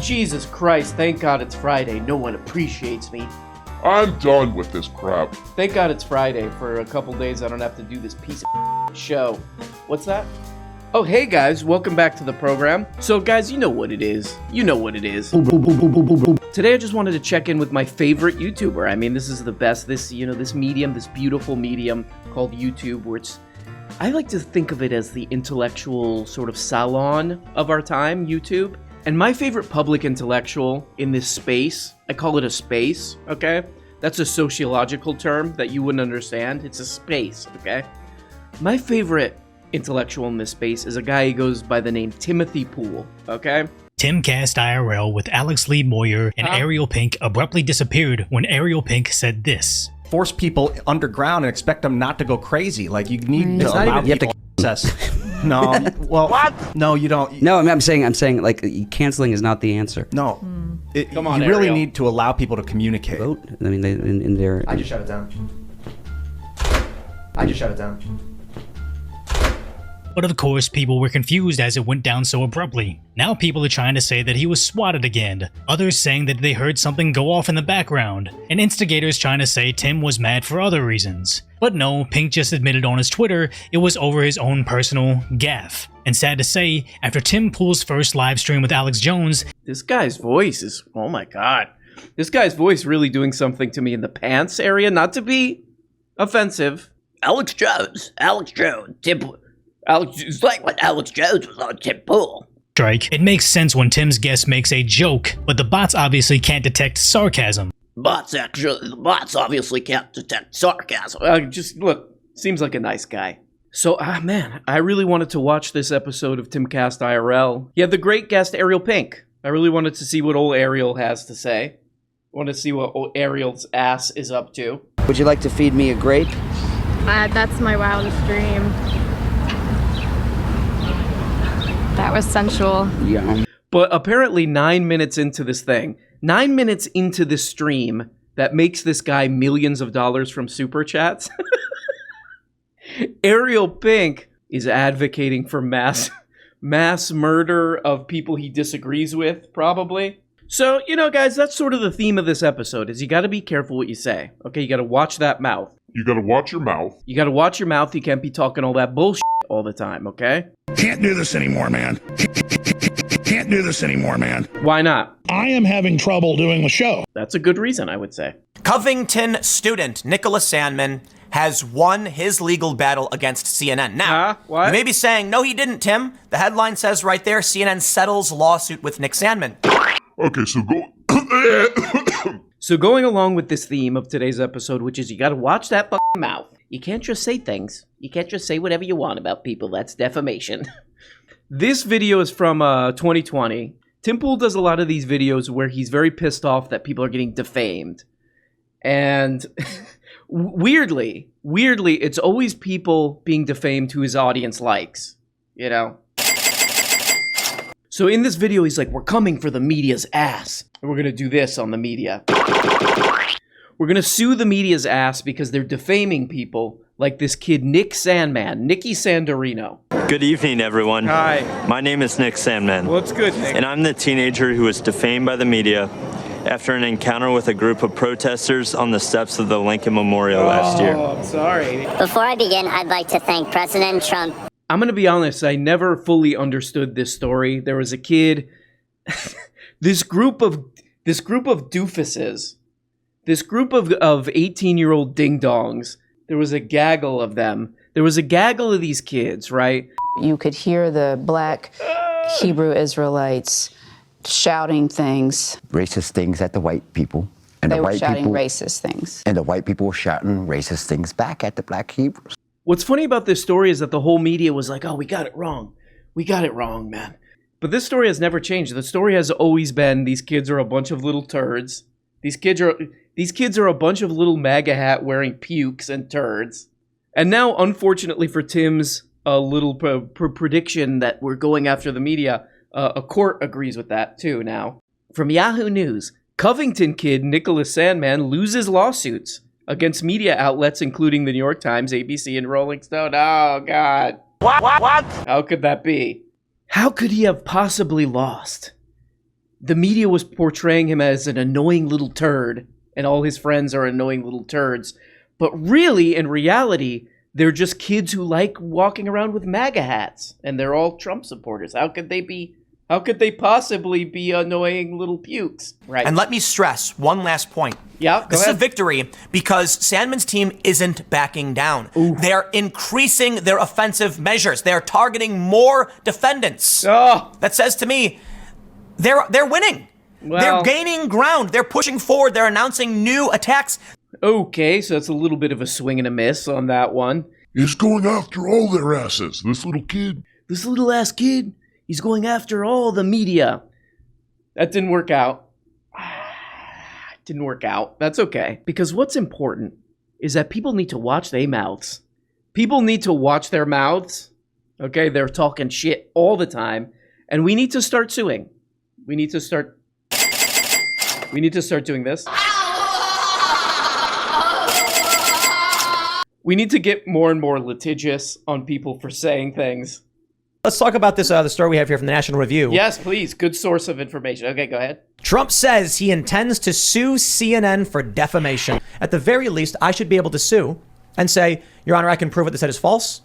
Jesus Christ, thank God it's Friday. No one appreciates me. I'm done with this crap. Thank God it's Friday. For a couple days I don't have to do this piece of show. What's that? Oh, hey guys, welcome back to the program. So guys, you know what it is. Today I just wanted to check in with my favorite YouTuber. I mean, this is the best, this medium, this beautiful medium called YouTube, where I like to think of it as the intellectual sort of salon of our time, YouTube. And my favorite public intellectual in this space, I call it a space, okay? That's a sociological term that you wouldn't understand. It's a space, okay? My favorite intellectual in this space is a guy who goes by the name Timothy Pool, okay? Timcast IRL with Alex Lee Moyer and Ariel Pink abruptly disappeared when Ariel Pink said this. Force people underground and expect them not to go crazy. Like, you need to allow people access. No, well, what? No, you don't. No, I'm saying, like, canceling is not the answer. No, Come on, you really Ariel. need to allow people to communicate. Vote. I mean, in their. I just shut it down. But of course, people were confused as it went down so abruptly. Now people are trying to say that he was swatted again, others saying that they heard something go off in the background, and instigators trying to say Tim was mad for other reasons. But no, Pink just admitted on his Twitter it was over his own personal gaffe. And sad to say, after Tim Pool's first live stream with Alex Jones, This guy's voice is, oh my God. This guy's voice really doing something to me in the pants area, not to be offensive. Alex Jones, Tim Pool. It's like when Alex Jones was on Tim Pool. strike, it makes sense when Tim's guest makes a joke, but the bots obviously can't detect sarcasm. The bots obviously can't detect sarcasm. Just look, seems like a nice guy. So, man, I really wanted to watch this episode of Timcast IRL. He had the great guest Ariel Pink. I really wanted to see what old Ariel has to say. I want to see what old Ariel's ass is up to. Would you like to feed me a grape? That's my wildest dream. That was sensual. Yeah. But apparently 9 minutes into this thing, 9 minutes into this stream that makes this guy millions of dollars from super chats, Ariel Pink is advocating for mass murder of people he disagrees with, probably. So, guys, that's sort of the theme of this episode, is you got to be careful what you say. Okay, you got to watch that mouth. You gotta watch your mouth. You got to watch your mouth. You can't be talking all that bullshit all the time, okay? Can't do this anymore, man. Can't do this anymore, man. Why not? I am having trouble doing the show. That's a good reason, I would say. Covington student Nicholas Sandman has won his legal battle against CNN. Now, what? you may be saying, no, he didn't, Tim. The headline says right there, CNN settles lawsuit with Nick Sandman. Okay, so go... So going along with this theme of today's episode, which is you got to watch that fucking mouth. You can't just say things. You can't just say whatever you want about people. That's defamation. This video is from 2020. Tim Pool does a lot of these videos where he's very pissed off that people are getting defamed. And weirdly, it's always people being defamed who his audience likes, So in this video, he's like, we're coming for the media's ass. And we're going to do this on the media. We're going to sue the media's ass because they're defaming people like this kid, Nicky Sandarino. Good evening, everyone. Hi. My name is Nick Sandman. What's good, Nick? And I'm the teenager who was defamed by the media after an encounter with a group of protesters on the steps of the Lincoln Memorial last year. Oh, I'm sorry. Before I begin, I'd like to thank President Trump. I'm going to be honest, I never fully understood this story. There was a kid, this group of doofuses, this group of 18-year-old ding-dongs, there was a gaggle of them. There was a gaggle of these kids, right? You could hear the black Hebrew Israelites shouting things. Racist things at the white people. And They the were white shouting people, racist things. And the white people were shouting racist things back at the black Hebrews. What's funny about this story is that the whole media was like, oh, we got it wrong. We got it wrong, man. But this story has never changed. The story has always been these kids are a bunch of little turds. These kids are a bunch of little MAGA hat wearing pukes and turds. And now, unfortunately for Tim's little prediction that we're going after the media, a court agrees with that too now. From Yahoo News, Covington kid Nicholas Sandman loses lawsuits against media outlets including the New York Times, ABC, and Rolling Stone. Oh, God. What? How could that be? How could he have possibly lost? the media was portraying him as an annoying little turd, and all his friends are annoying little turds. But really, in reality, they're just kids who like walking around with MAGA hats, and they're all Trump supporters. How could they possibly be annoying little pukes? Right. And let me stress one last point. Yeah, go This ahead. is a victory because Sandman's team isn't backing down. They're increasing their offensive measures. They're targeting more defendants. Oh. That says to me, they're winning. Well. They're gaining ground. They're pushing forward. They're announcing new attacks. Okay, so that's a little bit of a swing and a miss on that one. He's going after all their asses. This little kid. This little ass kid, he's going after all the media. That didn't work out. Didn't work out. That's okay. Because what's important is that people need to watch their mouths. People need to watch their mouths. Okay, they're talking shit all the time. And we need to start suing. We need to start doing this. We need to get more and more litigious on people for saying things. Let's talk about this the story we have here from the National Review. Yes, please. Good source of information. Okay, go ahead. Trump says he intends to sue CNN for defamation. At the very least, I should be able to sue and say, Your Honor, I can prove what they said is false.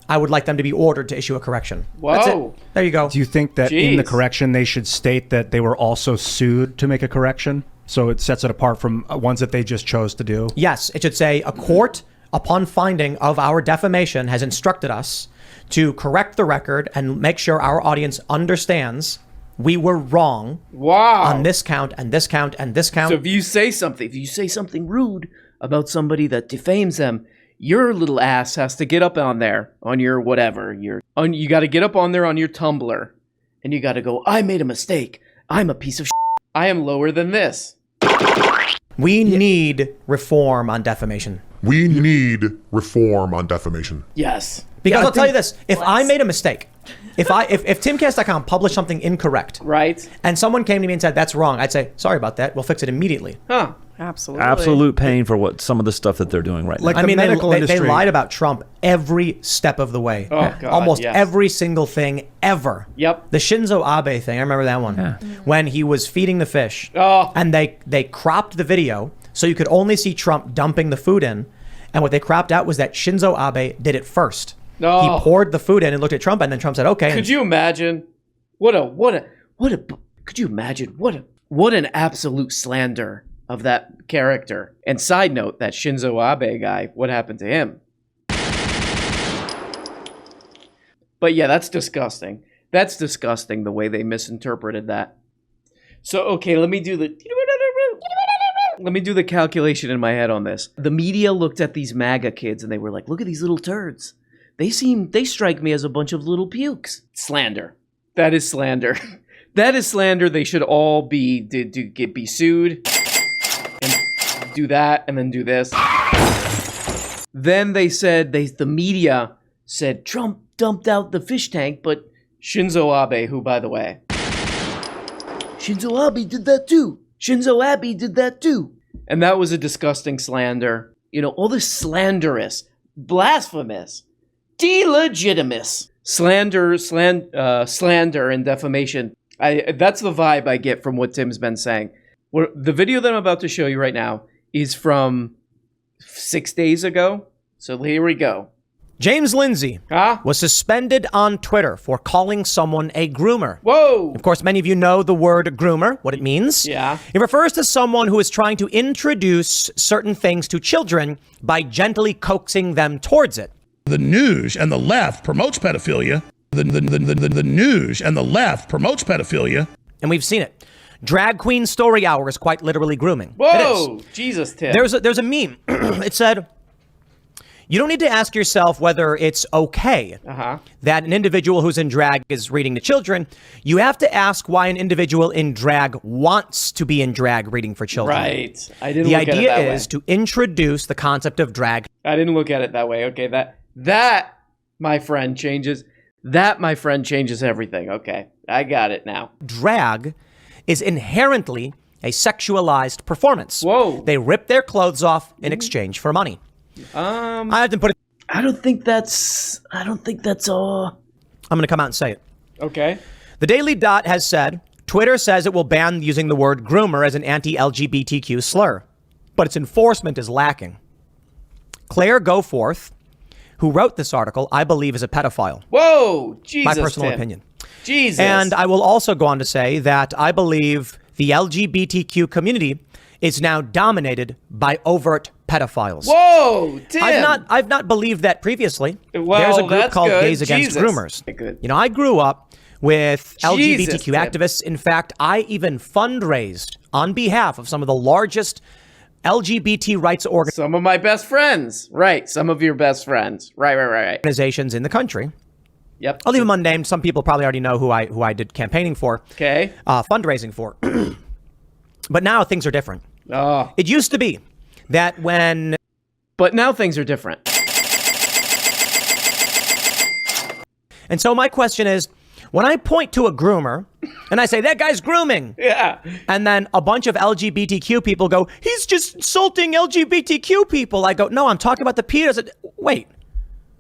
I would like them to be ordered to issue a correction. Whoa. That's it. There you go. Do you think that in the correction they should state that they were also sued to make a correction? So it sets it apart from ones that they just chose to do? Yes, it should say a court, upon finding of our defamation, has instructed us to correct the record and make sure our audience understands we were wrong on this count and this count and this count. So if you say something rude about somebody that defames them, your little ass has to get up on there on your whatever. You got to get up on there on your Tumblr, and you got to go, I made a mistake. I'm a piece of shit. I am lower than this. We need reform on defamation. We need reform on defamation. Yes. Because I'll tell you this, if I made a mistake, if timcast.com published something incorrect, right, and someone came to me and said, that's wrong, I'd say, sorry about that, we'll fix it immediately. Huh. Absolutely. Absolute pain for what some of the stuff that they're doing right now. Like I mean, medical they industry. lied about Trump every step of the way. Oh, God, almost yes. every single thing ever. Yep. The Shinzo Abe thing, I remember that one. Yeah. When he was feeding the fish, and they cropped the video so you could only see Trump dumping the food in. And what they cropped out was that Shinzo Abe did it first. Oh. He poured the food in and looked at Trump, and then Trump said, okay. Could you imagine? Could you imagine? What an absolute slander of that character. And side note, that Shinzo Abe guy, what happened to him? But yeah, that's disgusting. That's disgusting the way they misinterpreted that. So, okay, let me do the calculation in my head on this. The media looked at these MAGA kids and they were like, look at these little turds. They strike me as a bunch of little pukes. Slander. That is slander. That is slander. They should all be sued and do that and then do this. Then they said, the media said, Trump dumped out the fish tank, but Shinzo Abe, who, by the way, Shinzo Abe did that too. Shinzo Abe did that too. And that was a disgusting slander. You know, all this slanderous, blasphemous, delegitimous slander and defamation. That's the vibe I get from what Tim's been saying. The video that I'm about to show you right now is from 6 days ago. So here we go. James Lindsay was suspended on Twitter for calling someone a groomer. Whoa! Of course, many of you know the word groomer, what it means. Yeah. It refers to someone who is trying to introduce certain things to children by gently coaxing them towards it. The news and the left promotes pedophilia. The news and the left promotes pedophilia. And we've seen it. Drag Queen Story Hour is quite literally grooming. Whoa! Jesus, Tim. There's a meme. It said, you don't need to ask yourself whether it's okay that an individual who's in drag is reading to children. You have to ask why an individual in drag wants to be in drag reading for children. Right. I didn't look look at it that way. The idea is to introduce the concept of drag. I didn't look at it that way. Okay, that my friend changes. That, my friend, changes everything. Okay, I got it now. Drag is inherently a sexualized performance. Whoa. They rip their clothes off in exchange for money. I have to put it. I don't think that's all. I'm going to come out and say it. Okay. The Daily Dot has said Twitter says it will ban using the word groomer as an anti-LGBTQ slur, but its enforcement is lacking. Claire Goforth, who wrote this article, I believe is a pedophile. Whoa, Jesus, my personal Tim. opinion. Jesus. And I will also go on to say that I believe the LGBTQ community is now dominated by overt pedophiles. Whoa, Tim. I've not believed that previously. Well, there's a group that's called good. Gays Against Jesus. Groomers. Good. You know, I grew up with Jesus, LGBTQ Tim. activists. In fact, I even fundraised on behalf of some of the largest LGBT rights Some of my best friends. Right. Some of your best friends. Right. organizations in the country. Yep. I'll leave them unnamed. Some people probably already know who I did campaigning for. Okay. Fundraising for. But now things are different. Oh. It used to be that when... But now things are different. And so my question is, when I point to a groomer and I say, that guy's grooming. Yeah. And then a bunch of LGBTQ people go, he's just insulting LGBTQ people. I go, no, I'm talking about the pedos. Wait,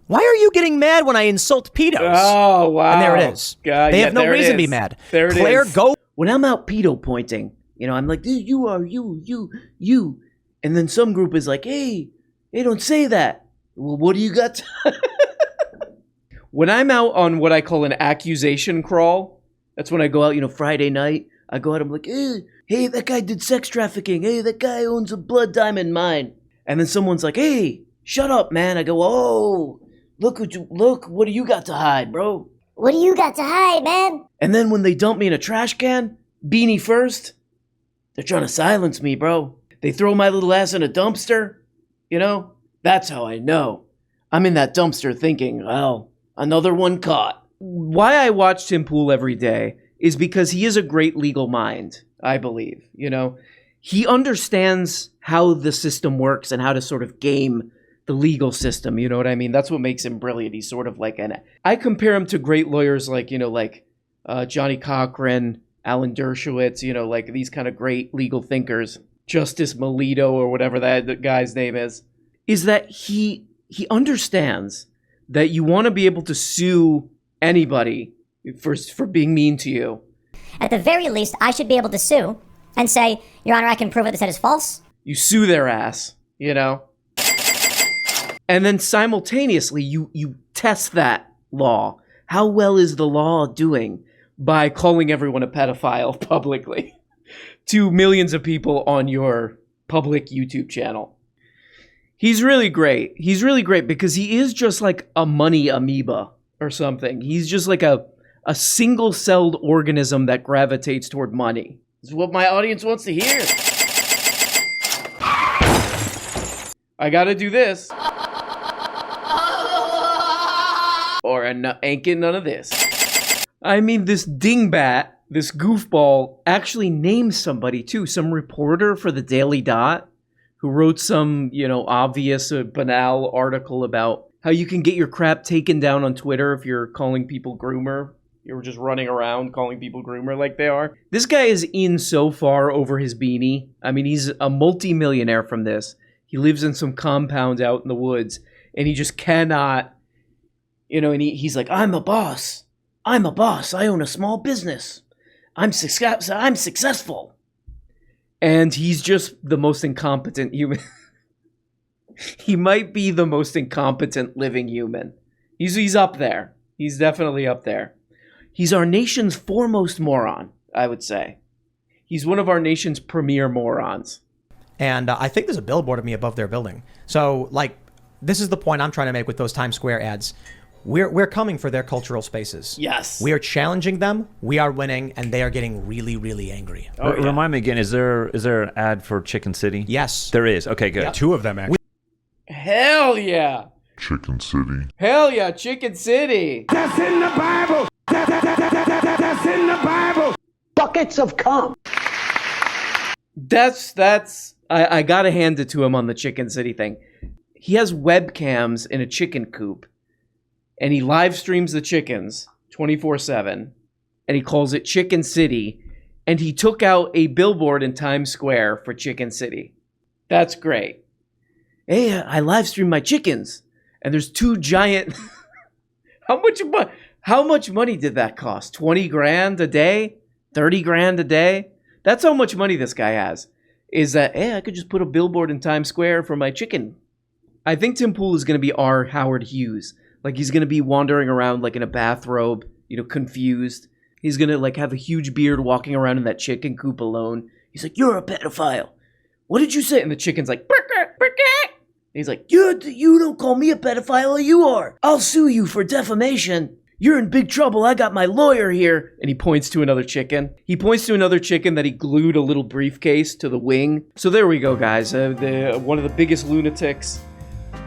why are you getting mad when I insult pedos? Oh, wow. And there it is. They have no reason to be mad. There it Claire, is. go. When I'm out pedo pointing, you know, I'm like, dude, you are you. And then some group is like, hey, don't say that. Well, what do you got to... When I'm out on what I call an accusation crawl, that's when I go out, you know, Friday night. I go out, I'm like, hey, that guy did sex trafficking. Hey, that guy owns a blood diamond mine. And then someone's like, hey, shut up, man. I go, oh, look, what do you got to hide, bro? What do you got to hide, man? And then when they dump me in a trash can, beanie first, they're trying to silence me, bro. They throw my little ass in a dumpster, you know? That's how I know. I'm in that dumpster thinking, well, another one caught. Why I watch Tim Pool every day is because he is a great legal mind, I believe. You know, he understands how the system works and how to sort of game the legal system. You know what I mean? That's what makes him brilliant. He's sort of like I compare him to great lawyers like, you know, like Johnny Cochran, Alan Dershowitz, you know, like these kind of great legal thinkers, Justice Melito or whatever that guy's name is that he understands that you want to be able to sue anybody for being mean to you. At the very least, I should be able to sue and say, Your Honor, I can prove what they said is false. You sue their ass, you know? And then simultaneously, you test that law. How well is the law doing by calling everyone a pedophile publicly to millions of people on your public YouTube channel? He's really great. He's really great because he is just like a money amoeba or something. He's just like a single-celled organism that gravitates toward money. This is what my audience wants to hear. I gotta do this. Or ain't getting none of this. I mean, this dingbat, this goofball, actually named somebody too. Some reporter for the Daily Dot who wrote some, you know, obvious, banal article about how you can get your crap taken down on Twitter if you're calling people groomer. You're just running around calling people groomer like they are. This guy is in so far over his beanie. I mean, he's a multi-millionaire from this. He lives in some compound out in the woods, and he just cannot, you know, and he's like, I'm a boss. I own a small business. I'm successful. And he's just the most incompetent human. He might be the most incompetent living human. He's up there. He's definitely up there. He's our nation's foremost moron, I would say. He's one of our nation's premier morons. And I think there's a billboard of me above their building. So, like, this is the point I'm trying to make with those Times Square ads. We're coming for their cultural spaces. Yes. We are challenging them. We are winning, and they are getting really, really angry. Oh, yeah. Remind me again, is there an ad for Chicken City? Yes. There is. Okay, good. Yeah. Two of them, actually. Hell yeah. Chicken City. Hell yeah, Chicken City. That's in the Bible. That's in the Bible. Buckets of cum. That's I gotta hand it to him on the Chicken City thing. He has webcams in a chicken coop, and he live streams the chickens 24/7, and he calls it Chicken City, and he took out a billboard in Times Square for Chicken City. That's great. Hey, I live stream my chickens, and there's two giant. How much money did that cost? 20 grand a day? 30 grand a day? That's how much money this guy has. Is that, hey, I could just put a billboard in Times Square for my chicken. I think Tim Pool is going to be our Howard Hughes. Like, he's going to be wandering around like in a bathrobe, you know, confused. He's going to like have a huge beard walking around in that chicken coop alone. He's like, you're a pedophile. What did you say? And the chicken's like, "Burk-burk, burk-burk." He's like, you don't call me a pedophile, you are. I'll sue you for defamation. You're in big trouble. I got my lawyer here. And he points to another chicken. He points to another chicken that he glued a little briefcase to the wing. So there we go, guys. One of the biggest lunatics.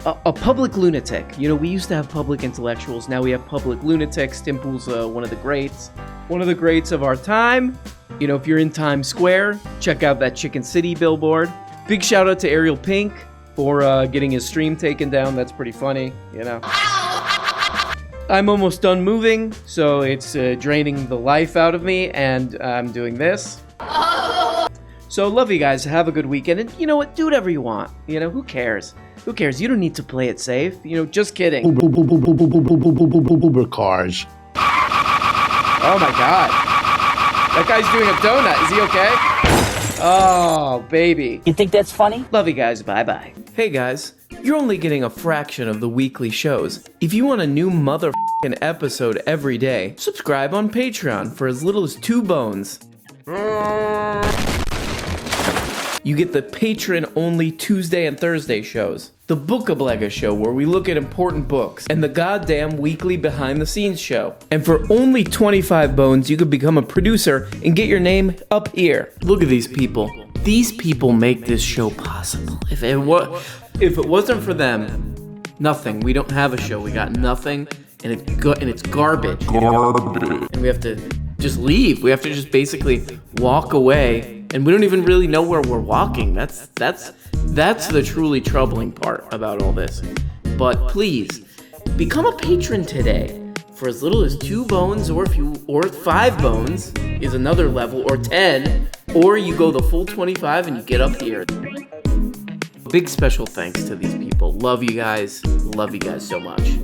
A public lunatic. You know, we used to have public intellectuals. Now we have public lunatics. Tim Pool's one of the greats. One of the greats of our time. You know, if you're in Times Square, check out that Chicken City billboard. Big shout out to Ariel Pink for getting his stream taken down. That's pretty funny, you know. I'm almost done moving, so it's draining the life out of me, and I'm doing this. So love you guys. Have a good weekend, and you know what? Do whatever you want. You know, who cares? Who cares? You don't need to play it safe. You know, just kidding. Uber cars. Oh my God. That guy's doing a donut. Is he okay? Oh, baby. You think that's funny? Love you guys. Bye-bye. Hey guys, you're only getting a fraction of the weekly shows. If you want a new motherfucking episode every day, subscribe on Patreon for as little as 2 bones. You get the patron-only Tuesday and Thursday shows, the Book-a-Blega show where we look at important books, and the goddamn weekly behind-the-scenes show. And for only 25 bones, you could become a producer and get your name up here. Look at these people. These people make this show possible. If it wasn't for them, nothing. We don't have a show. We got nothing, and it's garbage. And we have to just leave. We have to just basically walk away. And we don't even really know where we're walking. That's the truly troubling part about all this. But please, become a patron today for as little as 2 bones, or 5 bones is another level, or 10, or you go the full 25 and you get up here. Big special thanks to these people. Love you guys so much.